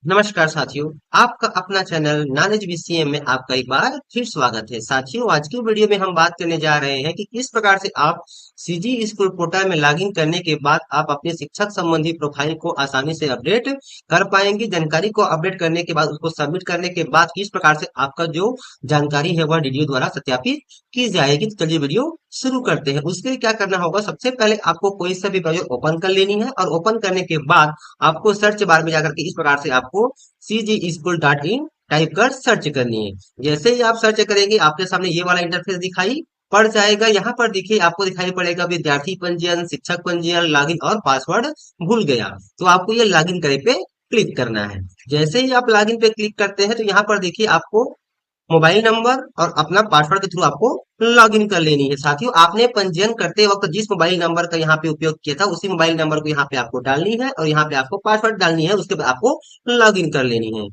नमस्कार साथियों। आपका अपना चैनल नॉलेज बीसीएम में आपका एक बार फिर स्वागत है। साथियों, आज की वीडियो में हम बात करने जा रहे हैं कि किस प्रकार से आप सीजी स्कूल पोर्टल में लॉगिन करने के बाद आप अपने शिक्षक संबंधी प्रोफाइल को आसानी से अपडेट कर पाएंगे। जानकारी को अपडेट करने के बाद उसको सबमिट करने के बाद किस प्रकार से आपका जो जानकारी है वह डीडीओ द्वारा सत्यापित की जाएगी। तो चलिए वीडियो शुरू करते हैं। उसके लिए क्या करना होगा, सबसे पहले आपको कोई सा भी ब्राउजर ओपन कर लेनी है और ओपन करने के बाद आपको सर्च बार में जाकर के इस प्रकार से आपको cgschool.in टाइप कर सर्च करनी है। जैसे ही आप सर्च करेंगे आपके सामने ये वाला इंटरफेस दिखाई पड़ जाएगा। यहाँ पर देखिए आपको दिखाई पड़ेगा विद्यार्थी पंजीयन, शिक्षक पंजीयन, लॉगिन और पासवर्ड भूल गया। तो आपको ये लॉगिन करे पे क्लिक करना है। जैसे ही आप लॉगिन पे क्लिक करते हैं तो यहाँ पर देखिए आपको मोबाइल नंबर और अपना पासवर्ड के थ्रू आपको लॉगिन कर लेनी है। साथियों, आपने पंजीयन करते वक्त जिस मोबाइल नंबर का यहाँ पे उपयोग किया था उसी मोबाइल नंबर को यहाँ पे आपको डालनी है और यहाँ पे आपको पासवर्ड डालनी है। उसके बाद आपको लॉगिन कर लेनी है।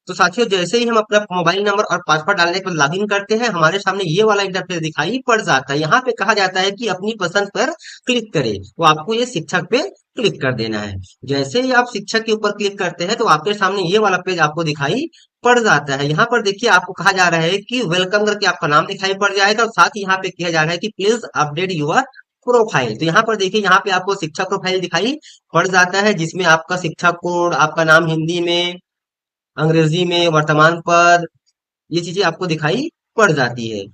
तो साथियों, जैसे ही हम अपना मोबाइल नंबर और पासवर्ड डालने के बाद लॉगिन करते हैं हमारे सामने ये वाला इंटरफेस दिखाई पड़ जाता है। यहाँ पे कहा जाता है कि अपनी पसंद पर क्लिक करें, तो आपको ये शिक्षक पे क्लिक कर देना है। जैसे ही आप शिक्षक के ऊपर क्लिक करते हैं तो आपके सामने ये वाला पेज आपको दिखाई पड़ जाता है। यहाँ पर देखिए आपको कहा जा रहा है कि वेलकम करके आपका नाम दिखाई पड़ जाएगा और साथ ही यहाँ पे किया जा रहा है कि प्लीज अपडेट यूर प्रोफाइल। तो यहाँ पर देखिए यहाँ पे आपको शिक्षक प्रोफाइल दिखाई पड़ जाता है, जिसमें आपका शिक्षक कोड, आपका नाम हिंदी में, अंग्रेजी में, वर्तमान पद, ये चीजें आपको दिखाई पड़ जाती है।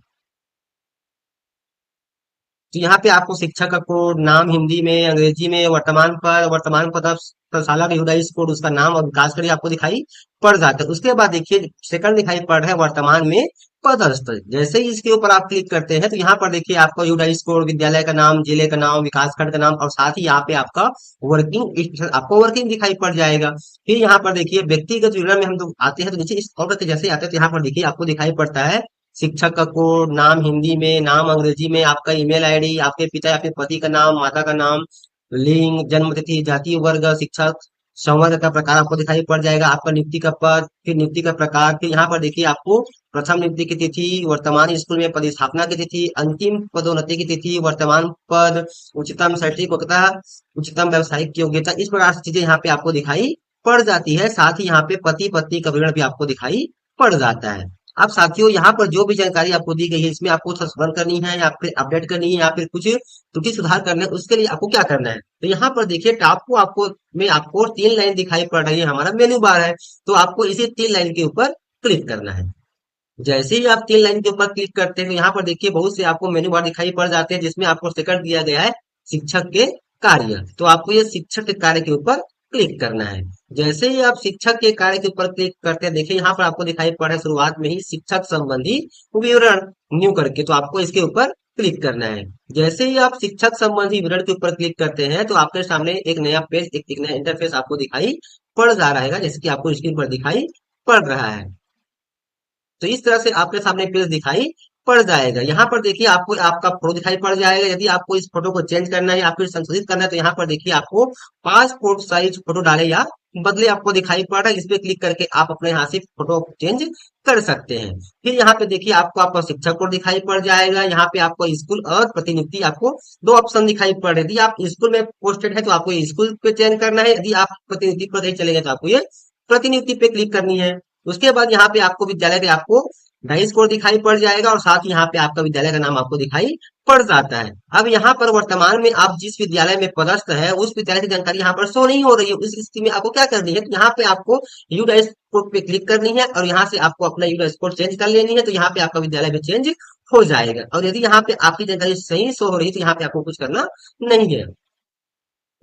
तो यहाँ पे आपको शिक्षक का कोड, नाम हिंदी में, अंग्रेजी में, वर्तमान पद आप प्रशाला का यूडाइस कोड, उसका नाम और विकास करिए आपको दिखाई पड़ जाता है। उसके बाद देखिए सेकंड दिखाई पड़ रहा है वर्तमान में पदस्थ। जैसे ही इसके ऊपर आप क्लिक करते हैं तो यहाँ पर देखिए आपका यूडाइस कोड, विद्यालय का नाम, जिले का नाम, विकास खंड का नाम और साथ ही यहाँ पे आपका वर्किंग आपको वर्किंग दिखाई पड़ जाएगा। फिर यहाँ पर देखिए व्यक्तिगत विवरण में हम लोग आते हैं तो नीचे इस ऑर्डर के जैसे आते हैं तो यहाँ पर देखिए आपको दिखाई पड़ता है शिक्षक का कोड, नाम हिंदी में, नाम अंग्रेजी में, आपका ईमेल आईडी, आपके पिता या फिर पति का नाम, माता का नाम, लिंग, जन्म तिथि, जातीय वर्ग, शिक्षक संवर्ग का प्रकार आपको दिखाई पड़ जाएगा, आपका नियुक्ति का पद, फिर नियुक्ति का प्रकार। फिर यहाँ पर देखिए आपको प्रथम नियुक्ति की तिथि, वर्तमान स्कूल में पदस्थापना की तिथि, अंतिम पदोन्नति की तिथि, वर्तमान पद, उच्चतम शैक्षिक योग्यता, उच्चतम व्यावसायिक योग्यता, इस प्रकार से चीजें यहाँ पे आपको दिखाई पड़ जाती है। साथ ही यहाँ पे पति पत्नी का विवरण भी आपको दिखाई पड़ जाता है। अब साथियों, यहाँ पर जो भी जानकारी आपको दी गई है इसमें आपको संशोधन करनी है या फिर अपडेट करनी है या फिर कुछ त्रुटि सुधार करना है, उसके लिए आपको क्या करना है। तो यहाँ पर देखिए टॉप को आपको में आपको तीन लाइन दिखाई पड़ रही है, हमारा मेन्यू बार है। तो आपको इसी तीन लाइन के ऊपर क्लिक करना है। जैसे ही आप तीन लाइन के ऊपर क्लिक करते हैं तो यहाँ पर देखिए बहुत से आपको मेन्यू बार दिखाई पड़ जाते हैं, जिसमें आपको सेकंड दिया गया है शिक्षक के कार्य। तो आपको ये शिक्षक के कार्य के ऊपर क्लिक करना है। जैसे ही आप शिक्षक के कार्य के ऊपर क्लिक करते हैं देखिए यहाँ पर आपको दिखाई पड़ रहा है शुरुआत में ही शिक्षक संबंधी विवरण न्यू करके, तो आपको इसके ऊपर क्लिक करना है। जैसे ही आप शिक्षक संबंधी विवरण के ऊपर क्लिक करते हैं तो आपके सामने एक नया पेज, एक नया इंटरफेस आपको दिखाई पड़ जा रहा है, जैसे कि आपको स्क्रीन पर दिखाई पड़ रहा है। तो इस तरह से आपके सामने पेज दिखाई पड़ जाएगा। यहाँ पर देखिए आपको आपका फोटो दिखाई पड़ जाएगा। यदि आपको इस फोटो को चेंज करना है या फिर संशोधित करना है तो यहाँ पर देखिए आपको पासपोर्ट साइज फोटो डाले या बदले आपको दिखाई पड़ रहा है। इस पे क्लिक करके आप अपने यहाँ से फोटो चेंज कर सकते हैं। फिर यहाँ पे देखिए आपको आपका शिक्षक कोड दिखाई पड़ जाएगा। यहाँ पे आपको स्कूल और प्रतिनियुक्ति आपको दो ऑप्शन दिखाई पड़ रहे हैं। यदि आप स्कूल में पोस्टेड है तो आपको स्कूल पे चेंज करना है, यदि आप प्रतिनियुक्ति पर नहीं चलेंगे तो आपको ये प्रतिनियुक्ति पे क्लिक करनी है। उसके बाद यहाँ पे आपको विद्यालय का आपको ढाई स्कोर दिखाई पड़ जाएगा और साथ ही यहाँ पे आपका विद्यालय का नाम आपको दिखाई पड़ जाता है। अब यहाँ पर वर्तमान में आप जिस विद्यालय में पदस्थ है उस विद्यालय की जानकारी यहाँ पर शो नहीं हो रही है। उस स्थिति में आपको क्या करनी है, तो यहाँ पे आपको यू डाइस कोड पे क्लिक करनी है और यहाँ से आपको अपना यू डाइस कोड चेंज कर लेनी है। तो यहाँ पे आपका विद्यालय भी चेंज हो जाएगा। और यदि यहाँ पे आपकी जानकारी सही शो हो रही है तो यहाँ पे आपको कुछ करना नहीं है।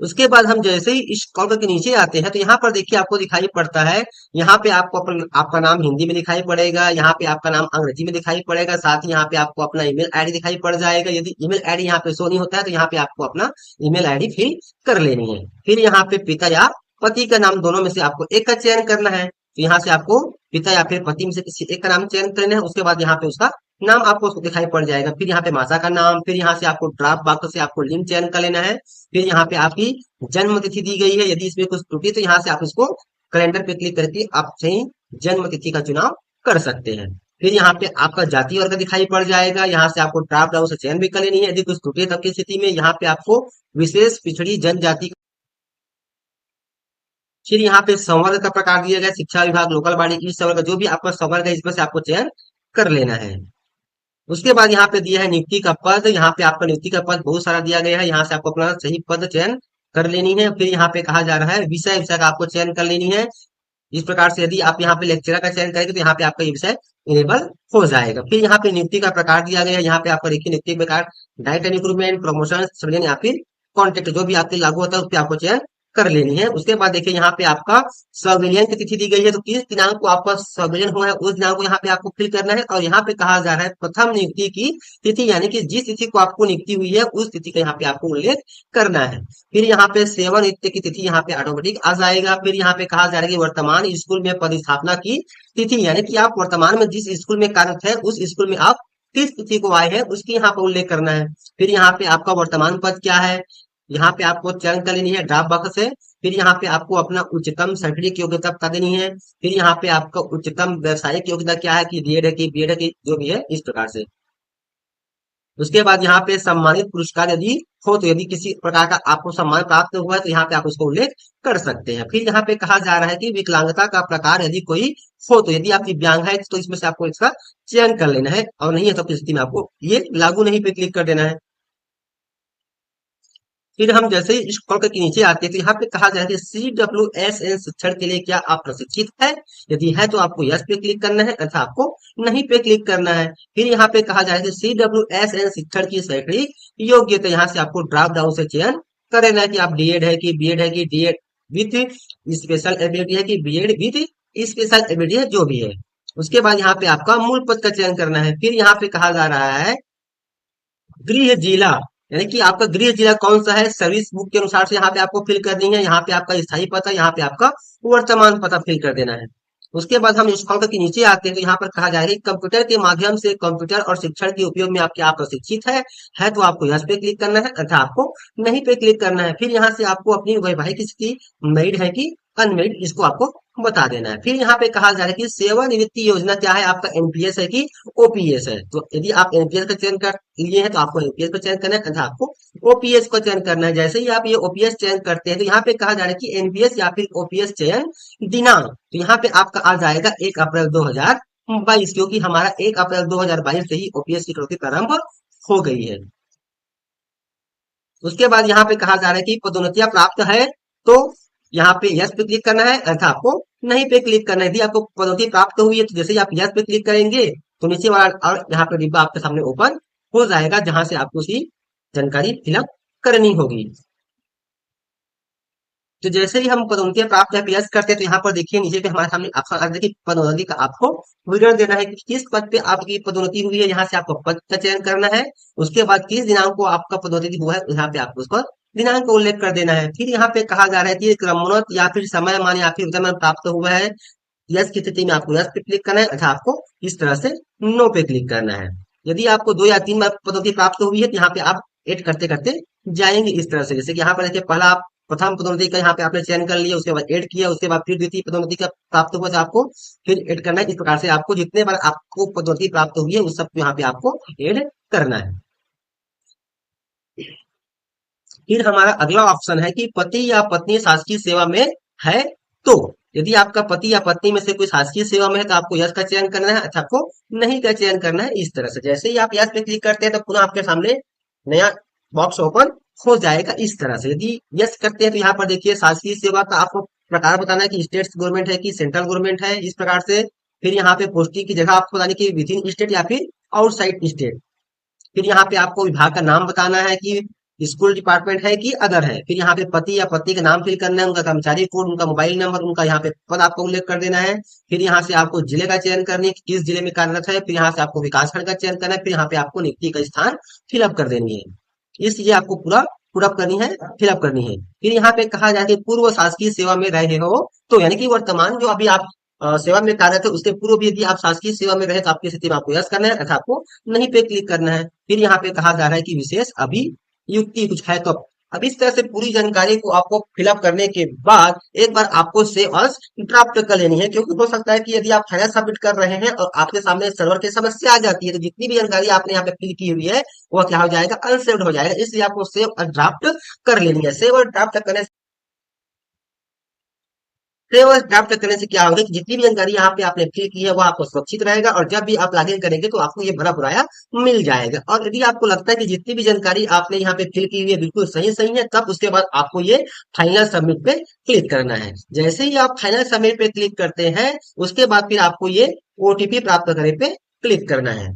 उसके बाद हम जैसे ही इस स्क्रॉल करके नीचे आते हैं तो यहाँ पर देखिए आपको दिखाई पड़ता है, यहाँ पे आपको आपका नाम हिंदी में दिखाई पड़ेगा, यहाँ पे आपका नाम अंग्रेजी में दिखाई पड़ेगा, साथ ही यहाँ पे आपको अपना ईमेल आईडी दिखाई पड़ जाएगा। यदि ईमेल आईडी यहाँ पे शो नहीं होता है तो यहाँ पे आपको अपना ईमेल आईडी फिल कर लेनी है। फिर यहाँ पे पिता या पति का नाम दोनों में से आपको एक का चयन करना है। तो यहाँ से आपको पिता या फिर पति में से किसी एक का नाम चयन करना है। उसके बाद यहाँ पे उसका नाम आपको दिखाई पड़ जाएगा। फिर यहाँ पे माता का नाम, फिर यहाँ से आपको ड्रॉप बॉक्स से आपको लिंक चयन कर लेना है। फिर यहाँ पे आपकी जन्म तिथि दी गई है, यदि इसमें कुछ त्रुटि तो यहाँ से आप इसको कैलेंडर पे क्लिक करके आप सही जन्म तिथि का चुनाव कर सकते हैं। फिर यहाँ पे आपका जाति वर्ग दिखाई पड़ जाएगा, यहाँ से आपको ड्रॉप डाउन से चयन भी कर लेनी है। यदि कुछ त्रुटि है तब की स्थिति में यहाँ पे आपको विशेष पिछड़ी जनजाति फिर यहाँ पे संवर्ग का प्रकार दिया गया, शिक्षा विभाग, लोकल बॉडी, इस संवर्ग जो भी आपका संवर्ग है इसमें से आपको चयन कर लेना है। उसके बाद यहाँ पे दिया है नियुक्ति का पद, यहाँ पे आपका नियुक्ति का पद बहुत सारा दिया गया है, यहाँ से आपको अपना सही पद चयन कर लेनी है। फिर यहाँ पे कहा जा रहा है विषय, विषय का आपको चयन कर लेनी है। इस प्रकार से यदि आप यहाँ पे लेक्चरर का चयन करेंगे तो यहाँ पे आपका ये विषय इनेबल हो जाएगा। फिर यहाँ पे नियुक्ति का प्रकार दिया गया है, यहाँ पे आपका देखिए नियुक्ति के प्रकार डायरेक्ट रिक्रूटमेंट, प्रमोशन, सृजन या फिर कॉन्ट्रैक्ट जो भी आपके लागू होता है उस पे आपको चयन कर लेनी है। उसके बाद देखिए यहाँ पे आपका संविलियन की तिथि दी गई है, तो किस दिनांक को आपका संविलियन हुआ है उस दिनांक को यहाँ पे आपको फिल करना है। और यहाँ पे कहा जा रहा है प्रथम नियुक्ति की तिथि, यानी कि जिस तिथि को आपको नियुक्ति हुई है उस तिथि का यहाँ पे आपको उल्लेख करना है। फिर यहाँ पे सेवानिवृत्ति की तिथि यहाँ पे ऑटोमेटिक आ जाएगा। फिर यहाँ पे कहा जा रहा है कि वर्तमान स्कूल में पदस्थापना की तिथि, यानी कि आप वर्तमान में जिस स्कूल में कार्यरत है उस स्कूल में आप किस तिथि को आए हैं उसकी यहाँ पे उल्लेख करना है। फिर यहाँ पे आपका वर्तमान पद क्या है, यहाँ पे आपको चयन कर लेनी है ड्राफ्ट बॉक्स से। फिर यहाँ पे आपको अपना उच्चतम शैक्षणिक योग्यता बता देनी है। फिर यहाँ पे आपका उच्चतम व्यावसायिक योग्यता क्या है, कि बीएड है कि बीएड है कि जो भी है, इस प्रकार से। उसके बाद यहाँ पे सम्मानित पुरस्कार यदि हो, तो यदि किसी प्रकार का आपको सम्मान प्राप्त हुआ है तो यहाँ पे आप उसको उल्लेख कर सकते हैं। फिर यहाँ पे कहा जा रहा है कि विकलांगता का प्रकार यदि कोई हो, तो यदि आप दिव्यांग है तो इसमें से आपको इसका चयन कर लेना है, और नहीं है तो फिर स्थिति में आपको ये लागू नहीं पे क्लिक कर देना है। फिर हम जैसे ही इस कॉल के नीचे आते हैं तो यहाँ पे कहा जाए कि CWSN शिक्षण के लिए क्या आप प्रशिक्षित है, यदि है तो आपको यस पे क्लिक करना है, अथवा आपको नहीं पे क्लिक करना है। फिर यहाँ पे कहा जाए कि CWSN शिक्षण की शैक्षणिक योग्यता, यहाँ से आपको ड्रॉप डाउन से चयन कर लेना है कि आप डीएड है कि बीएड है कि डीएड विथ स्पेशल एबिलिटी है कि बीएड विथ स्पेशल एबिलिटी है, जो भी है। उसके बाद यहाँ पे आपका मूल पद का चयन करना है। फिर यहाँ पे कहा जा रहा है गृह जिला, यानी कि आपका गृह जिला कौन सा है, सर्विस बुक के अनुसार से यहाँ पे आपको फिल करनी है। यहाँ पे आपका स्थायी पता, यहाँ पे आपका वर्तमान पता फिल कर देना है। उसके बाद हम इस फॉर्म के नीचे आते हैं तो यहाँ पर कहा जाएगा कि कंप्यूटर के माध्यम से कंप्यूटर और शिक्षण के उपयोग में आपके आप प्रशिक्षित है तो आपको यस पे क्लिक करना है, अर्थात आपको नहीं पे क्लिक करना है। फिर यहाँ से आपको अपनी वैवाहिक स्थिति मैरिड है कि अनमेरिड, इसको आपको बता देना है। फिर यहाँ पे कहा जा रहा है कि सेवानिवृत्ति योजना क्या है, आपका एनपीएस है कि ओपीएस है। तो यदि आप एनपीएस का चयन कर लिए हैं तो आपको एनपीएस का चयन करना है, तथा आपको ओपीएस का चयन करना है। जैसे ही आप ये ओपीएस चयन करते हैं तो यहाँ पे कहा जा रहा है कि एनपीएस या फिर ओपीएस चयन दिनांक, तो यहाँ पे आपका आ जाएगा 1 अप्रैल 2022, क्योंकि हमारा 1 अप्रैल 2022 से ही ओपीएस की प्रवृत्ति प्रारंभ हो गई है। उसके बाद यहाँ पे कहा जा रहा है कि पदोन्नतियां प्राप्त है तो यहाँ पे यस पे क्लिक करना है, अर्थात आपको नहीं पे क्लिक करना है। यदि आपको पदोन्नति प्राप्त हुई है तो जैसे ही आप यस पे क्लिक करेंगे तो नीचे वाला और यहाँ पे डिब्बा आपके सामने ओपन हो जाएगा, जहां से आपको उसकी जानकारी फिलअप करनी होगी। तो जैसे ही हम पदोन्नतियां प्राप्त या यस करते हैं तो यहाँ पर देखिए नीचे पे हमारे सामने ऑप्शन आता है कि पदोन्नति का आपको विवरण देना है कि किस पद पे आपकी पदोन्नति हुई है, यहाँ से आपको पद का चयन करना है। उसके बाद किस दिनांक को आपका पदोन्नति हुआ है, यहाँ पे आपको उसका दिनांक का उल्लेख कर देना है। फिर यहाँ पे कहा जा रहा है कि क्रमोन्नत या फिर समय मान या फिर वेतन प्राप्त हुआ है, यस की स्थिति में आपको यस पे क्लिक करना है, अर्थात आपको इस तरह से नो पे क्लिक करना है। यदि आपको 2 या 3 बार पदोन्नति प्राप्त हुई है तो यहाँ पे आप एड करते करते जाएंगे इस तरह से। जैसे कि यहाँ पर देखिए पहला आप प्रथम पदोन्नति का यहाँ पे आपने चयन कर लिया, उसके बाद ऐड किया, उसके बाद फिर द्वितीय पदोन्नति का प्राप्त हुआ तो आपको फिर ऐड करना है। इस प्रकार से आपको जितने बार आपको पदोन्नति प्राप्त हुई है उस सब यहाँ पे आपको ऐड करना है। फिर हमारा अगला ऑप्शन है कि पति या पत्नी शासकीय सेवा में है तो, यदि आपका पति या पत्नी में से कोई शासकीय सेवा में है तो आपको यस का चयन करना है, अच्छा आपको नहीं का चयन करना है। इस तरह से जैसे ही आप यस पे क्लिक करते हैं तो पुनः आपके सामने नया बॉक्स ओपन हो जाएगा इस तरह से। यदि यस करते हैं तो यहाँ पर देखिए शासकीय सेवा का आपको प्रकार बताना है कि स्टेट गवर्नमेंट है कि सेंट्रल गवर्नमेंट है, इस प्रकार से। फिर यहाँ पे पोस्टिंग की जगह आपको बतानी कि विद इन स्टेट या फिर आउटसाइड स्टेट। फिर यहाँ पे आपको विभाग का नाम बताना है कि स्कूल डिपार्टमेंट है कि अदर है। फिर यहाँ पे पति या पत्नी का नाम फिल करना है, उनका कर्मचारी कोड, उनका मोबाइल नंबर, उनका यहाँ पे पद आपको उल्लेख कर देना है। फिर यहाँ से आपको जिले का चयन करनी है कि किस जिले में कार्यरत है। फिर यहाँ से आपको विकासखंड का चयन करना है। फिर यहाँ पे आपको नियुक्ति का स्थान फिलअप कर देनी है। ये चीजें आपको पूरा पूरा करनी है, फिलअप करनी है। फिर यहाँ पे कहा जाए कि पूर्व शासकीय सेवा में रहे हो तो, यानी कि वर्तमान जो अभी आप सेवा में कार्यरत है उसके पूर्व भी यदि आप शासकीय सेवा में रहे तो आपकी स्थिति में आपको यस करना है, अर्थात आपको नहीं पे क्लिक करना है। फिर यहाँ पे कहा जा रहा है कि विशेष अभियुक्ति कुछ है तो। अब इस तरह से पूरी जानकारी को आपको फिलअप करने के बाद एक बार आपको सेव एज ड्राफ्ट कर लेनी है, क्योंकि हो सकता है कि यदि आप फाइनल सबमिट कर रहे हैं और आपके सामने सर्वर की समस्या आ जाती है तो जितनी भी जानकारी आपने यहाँ पे फिल की हुई है वह क्या हो जाएगा, अनसेव्ड हो जाएगा। इसलिए आपको सेव एज ड्राफ्ट कर लेनी है। सेव एज ड्राफ्ट करने सेव एज ड्राफ्ट करने से क्या होगा कि जितनी भी जानकारी यहाँ पे आपने फिल की है वो आपको सुरक्षित रहेगा, और जब भी आप लॉगिन करेंगे तो आपको ये भरा भराया मिल जाएगा। और यदि आपको लगता है कि जितनी भी जानकारी आपने यहाँ पे फिल की हुई है बिल्कुल सही सही है, तब उसके बाद आपको ये फाइनल सबमिट पे क्लिक करना है। जैसे ही आप फाइनल सबमिट पे क्लिक करते हैं, उसके बाद फिर आपको ये ओटीपी प्राप्त करने पे क्लिक करना है।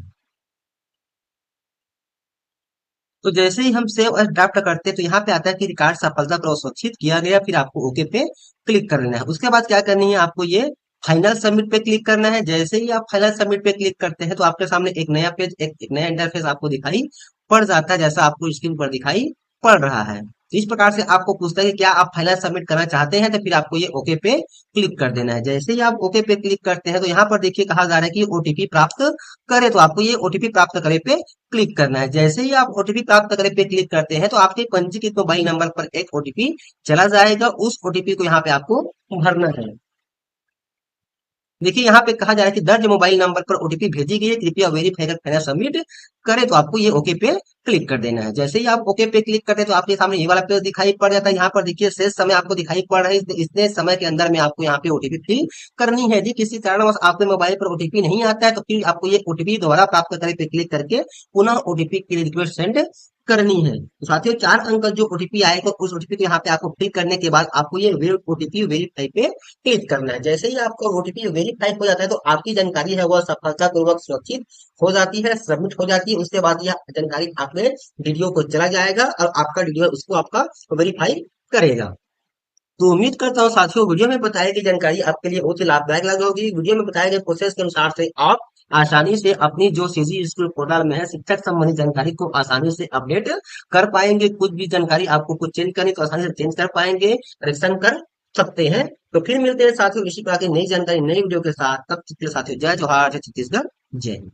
तो जैसे ही हम सेव एज ड्राफ्ट करते हैं तो यहाँ पे आता है कि रिकॉर्ड सफलतापूर्वक सुरक्षित किया गया, फिर आपको ओके पे क्लिक कर लेना है। उसके बाद क्या करनी है, आपको ये फाइनल सबमिट पे क्लिक करना है। जैसे ही आप फाइनल सबमिट पे क्लिक करते हैं तो आपके सामने एक नया पेज, एक नया इंटरफेस आपको दिखाई पड़ जाता है, जैसा आपको स्क्रीन पर दिखाई पड़ रहा है। तो इस प्रकार से आपको पूछता है कि क्या आप फाइनल सबमिट करना चाहते हैं, तो फिर आपको ये ओके पे क्लिक कर देना है। जैसे ही आप ओके पे क्लिक करते हैं तो यहाँ पर देखिए कहा जा रहा है कि ओटीपी प्राप्त करें, तो आपको ये ओटीपी प्राप्त करे पे क्लिक करना है। जैसे ही आप ओटीपी प्राप्त करे पे क्लिक करते हैं तो आपके पंजीकृत मोबाइल नंबर पर एक ओटीपी चला जाएगा, उस ओटीपी को यहाँ पे आपको भरना है। देखिए यहाँ पे कहा जा रहा है कि दर्ज मोबाइल नंबर पर ओटीपी भेजी गई है, कृपया वेरीफाई कर फाइनल सबमिट करें, तो आपको ये ओके पे क्लिक कर देना है। जैसे ही आप ओके पे क्लिक करते हैं तो आपके सामने ये वाला पेज दिखाई पड़ जाता है। यहाँ पर देखिए शेष समय आपको दिखाई पड़ रहा है, इतने समय के अंदर में आपको यहाँ पे ओटीपी फिल करनी है। यदि किसी कारणवश आपके मोबाइल पर ओटीपी नहीं आता है तो फिर आपको ये ओटीपी दोबारा प्राप्त करे पे क्लिक करके पुनः ओटीपी की रिक्वेस्ट सेंड करनी है। तो साथियों 4 अंक का जो ओटीपी आएगा उस ओटीपी को यहाँ पे आपको फिल करने के बाद आपको ये ओटीपी वेरीफाई पे क्लिक करना है। जैसे ही आपका ओटीपी वेरीफाई हो जाता है तो आपकी जानकारी है वह सफलतापूर्वक सुरक्षित हो जाती है, सबमिट हो जाती है। उसके बाद यह जानकारी आपके वीडियो को चला जाएगा और आपका वीडियो उसको आपका वेरीफाई करेगा। तो उम्मीद करता हूँ साथियों वीडियो में बताई गई जानकारी आपके लिए बहुत ही लाभदायक लगी होगी। वीडियो में बताए गए प्रोसेस के अनुसार से आप आसानी से अपनी जो सीजी स्कूल पोर्टल में है शिक्षक संबंधी जानकारी को आसानी से अपडेट कर पाएंगे। कुछ भी जानकारी आपको कुछ चेंज करनी तो आसानी से चेंज कर पाएंगे, करेक्शन कर सकते हैं। तो फिर मिलते हैं साथियों इसी प्रकार की नई जानकारी नई वीडियो के साथ। तब तक के लिए साथियों जय जोहार, जय छत्तीसगढ़, जय हिंद।